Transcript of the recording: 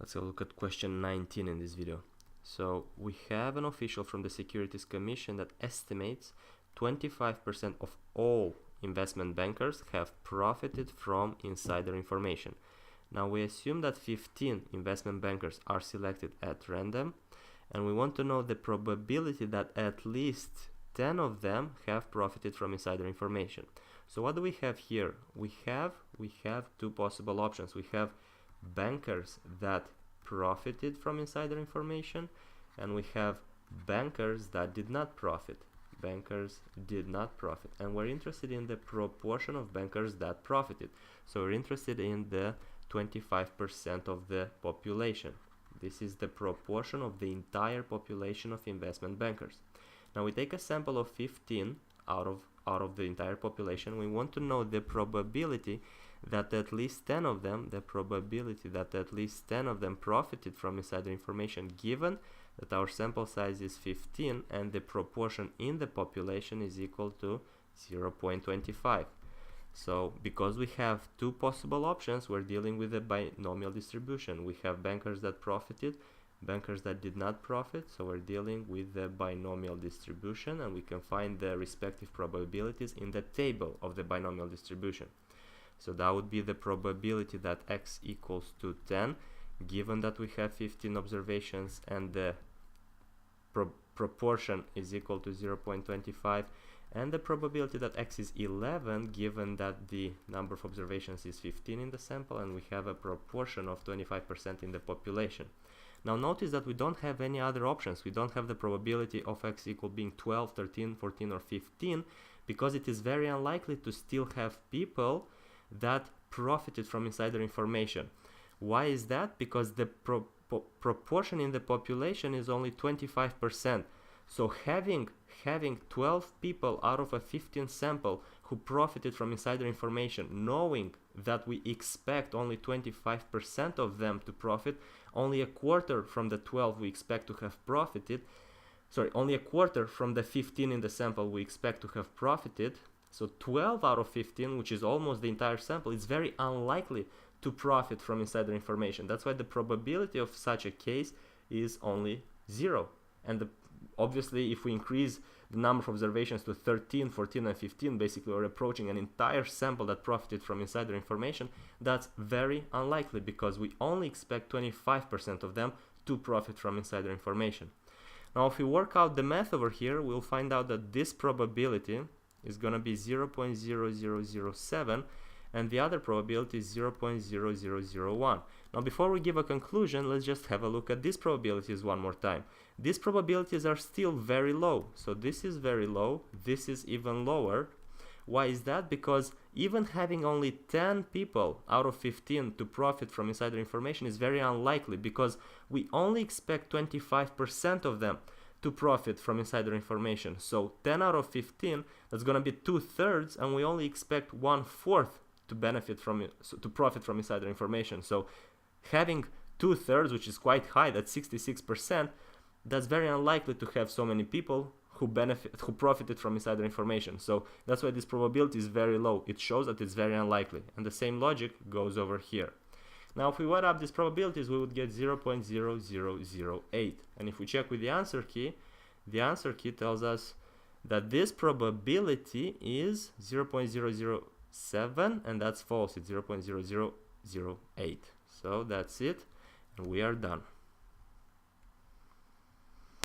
Let's have a look at question 19 in this video. So we have an official from the Securities Commission that estimates 25% of all investment bankers have profited from insider information. Now we assume that 15 investment bankers are selected at random, and we want to know the probability that at least 10 of them have profited from insider information. So what do we have here? We have two possible options. We have bankers that profited from insider information, and we have bankers that did not profit. Bankers did not profit, and we're interested in the proportion of bankers that profited. So we're interested in the 25% of the population. This is the proportion of the entire population of investment bankers. Now we take a sample of 15 out of the entire population. We want to know the probability that at least 10 of them, profited from insider information, given that our sample size is 15 and the proportion in the population is equal to 0.25. So because we have two possible options, we're dealing with a binomial distribution. We have bankers that profited, bankers that did not profit, so we're dealing with the binomial distribution, and we can find the respective probabilities in the table of the binomial distribution. So that would be the probability that x equals to 10, given that we have 15 observations and the proportion is equal to 0.25, and the probability that x is 11, given that the number of observations is 15 in the sample and we have a proportion of 25% in the population. Now notice that we don't have any other options. We don't have the probability of x equal being 12, 13, 14 or 15, because it is very unlikely to still have people that profited from insider information. Why is that? Because the proportion in the population is only 25%. So having 12 people out of a 15 sample who profited from insider information, knowing that we expect only 25% of them to profit, only a quarter from the 12 we expect to have profited, only a quarter from the 15 in the sample we expect to have profited, so 12 out of 15, which is almost the entire sample, is very unlikely to profit from insider information. That's why the probability of such a case is only 0. And obviously, if we increase the number of observations to 13, 14, and 15, basically we're approaching an entire sample that profited from insider information. That's very unlikely because we only expect 25% of them to profit from insider information. Now, if we work out the math over here, we'll find out that this probability is going to be 0.0007, and the other probability is 0.0001. Now, before we give a conclusion, let's just have a look at these probabilities one more time. These probabilities are still very low. So this is very low, this is even lower. Why is that? Because even having only 10 people out of 15 to profit from insider information is very unlikely, because we only expect 25% of them to profit from insider information. So 10 out of 15, that's going to be 2/3, and we only expect 1/4 to benefit from it, to profit from insider information. So having 2/3, which is quite high, that's 66%, that's very unlikely to have so many people who profited from insider information. So that's why this probability is very low. It shows that it's very unlikely, and the same logic goes over here. Now, if we add up these probabilities, we would get 0.0008. And if we check with the answer key tells us that this probability is 0.007, and that's false. It's 0.0008. So that's it, and we are done.